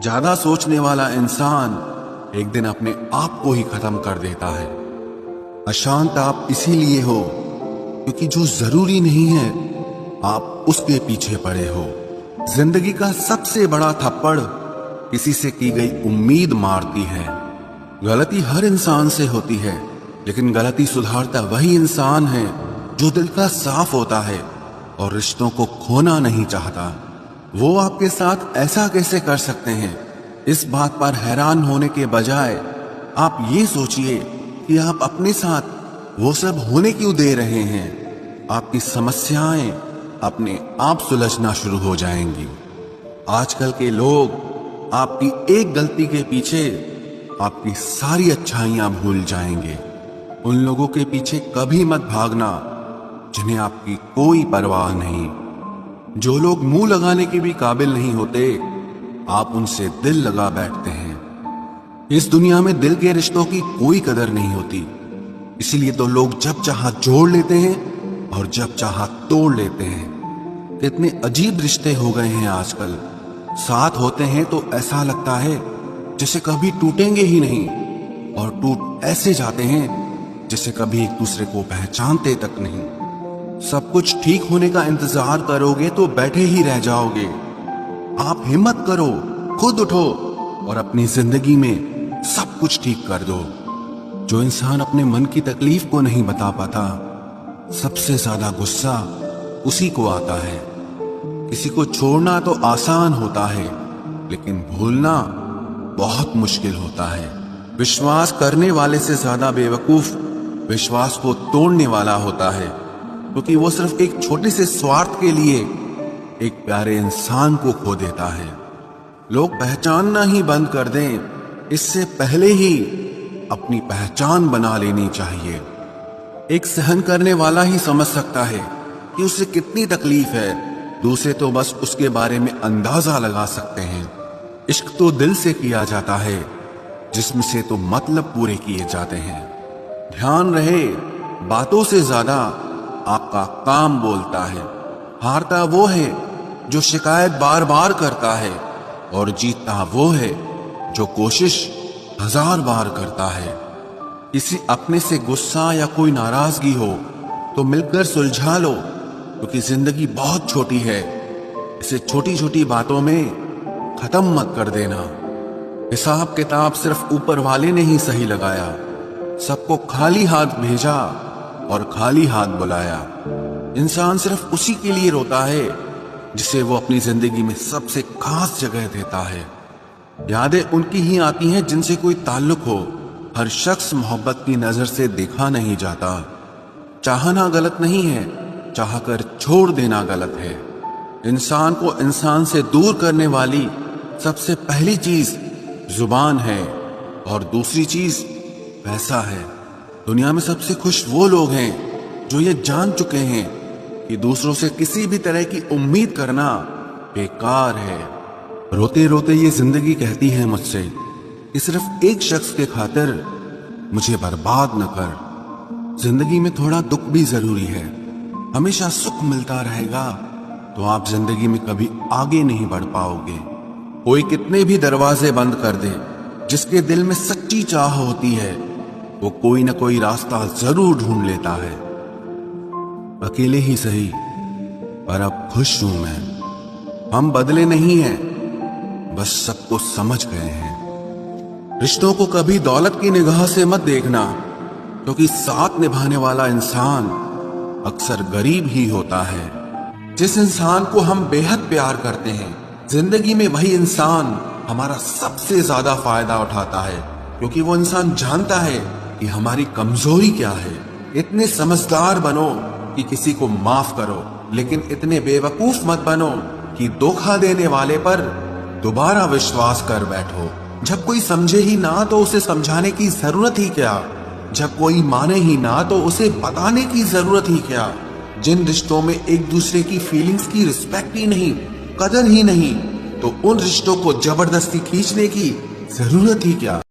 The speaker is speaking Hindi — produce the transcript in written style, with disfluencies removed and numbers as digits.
ज्यादा सोचने वाला इंसान एक दिन अपने आप को ही खत्म कर देता है। अशांत आप इसीलिए हो क्योंकि जो जरूरी नहीं है आप उसके पीछे पड़े हो। जिंदगी का सबसे बड़ा थप्पड़ किसी से की गई उम्मीद मारती है। गलती हर इंसान से होती है, लेकिन गलती सुधारता वही इंसान है जो दिल का साफ होता है और रिश्तों को खोना नहीं चाहता। वो आपके साथ ऐसा कैसे कर सकते हैं, इस बात पर हैरान होने के बजाय आप ये सोचिए कि आप अपने साथ वो सब होने क्यों दे रहे हैं। आपकी समस्याएं अपने आप सुलझना शुरू हो जाएंगी। आजकल के लोग आपकी एक गलती के पीछे आपकी सारी अच्छाइयां भूल जाएंगे। उन लोगों के पीछे कभी मत भागना जिन्हें आपकी कोई परवाह नहीं। जो लोग मुंह लगाने के भी काबिल नहीं होते, आप उनसे दिल लगा बैठते हैं। इस दुनिया में दिल के रिश्तों की कोई कदर नहीं होती, इसीलिए तो लोग जब चाहा जोड़ लेते हैं और जब चाहा तोड़ लेते हैं। कितने अजीब रिश्ते हो गए हैं आजकल। साथ होते हैं तो ऐसा लगता है जैसे कभी टूटेंगे ही नहीं, और टूट ऐसे जाते हैं जैसे कभी एक दूसरे को पहचानते तक नहीं। सब कुछ ठीक होने का इंतजार करोगे तो बैठे ही रह जाओगे। आप हिम्मत करो, खुद उठो और अपनी जिंदगी में सब कुछ ठीक कर दो। जो इंसान अपने मन की तकलीफ को नहीं बता पाता, सबसे ज्यादा गुस्सा उसी को आता है। किसी को छोड़ना तो आसान होता है, लेकिन भूलना बहुत मुश्किल होता है। विश्वास करने वाले से ज्यादा बेवकूफ विश्वास को तोड़ने वाला होता है, क्योंकि वो सिर्फ एक छोटे से स्वार्थ के लिए एक प्यारे इंसान को खो देता है। लोग पहचानना ही बंद कर दें, इससे पहले ही अपनी पहचान बना लेनी चाहिए। एक सहन करने वाला ही समझ सकता है कि उसे कितनी तकलीफ है, दूसरे तो बस उसके बारे में अंदाजा लगा सकते हैं। इश्क तो दिल से किया जाता है, जिस्म से तो मतलब पूरे किए जाते हैं। ध्यान रहे, बातों से ज्यादा आपका काम बोलता है। हारता वो है जो शिकायत बार बार करता है, और जीतता वो है जो कोशिश 1000 बार करता है। किसी अपने से गुस्सा या कोई नाराजगी हो तो मिलकर सुलझा लो, क्योंकि जिंदगी बहुत छोटी है। इसे छोटी छोटी बातों में खत्म मत कर देना। हिसाब किताब सिर्फ ऊपर वाले ने ही सही लगाया। सबको खाली हाथ भेजा और खाली हाथ बुलाया। इंसान सिर्फ उसी के लिए रोता है जिसे वो अपनी जिंदगी में सबसे खास जगह देता है। यादें उनकी ही आती हैं जिनसे कोई ताल्लुक हो। हर शख्स मोहब्बत की नजर से देखा नहीं जाता। चाहना गलत नहीं है, चाहकर छोड़ देना गलत है। इंसान को इंसान से दूर करने वाली सबसे पहली चीज जुबान है, और दूसरी चीज पैसा है। दुनिया में सबसे खुश वो लोग हैं जो ये जान चुके हैं कि दूसरों से किसी भी तरह की उम्मीद करना बेकार है। रोते रोते ये जिंदगी कहती है मुझसे कि सिर्फ एक शख्स के खातिर मुझे बर्बाद न कर। जिंदगी में थोड़ा दुख भी जरूरी है। हमेशा सुख मिलता रहेगा तो आप जिंदगी में कभी आगे नहीं बढ़ पाओगे। कोई कितने भी दरवाजे बंद कर दे, जिसके दिल में सच्ची चाह होती है वो कोई ना कोई रास्ता जरूर ढूंढ लेता है। अकेले ही सही, पर अब खुश हूं मैं। हम बदले नहीं हैं, बस सबको समझ गए हैं। रिश्तों को कभी दौलत की निगाह से मत देखना, क्योंकि साथ निभाने वाला इंसान अक्सर गरीब ही होता है। जिस इंसान को हम बेहद प्यार करते हैं, जिंदगी में वही इंसान हमारा सबसे ज्यादा फायदा उठाता है, क्योंकि वो इंसान जानता है कि हमारी कमजोरी क्या है। इतने समझदार बनो कि किसी को माफ करो, लेकिन इतने बेवकूफ मत बनो कि धोखा देने वाले पर दोबारा विश्वास कर बैठो। जब कोई समझे ही ना तो उसे समझाने की जरूरत ही क्या। जब कोई माने ही ना तो उसे बताने की जरूरत ही क्या। जिन रिश्तों में एक दूसरे की फीलिंग्स की रिस्पेक्ट ही नहीं, कदर ही नहीं, तो उन रिश्तों को जबरदस्ती खींचने की जरूरत ही क्या।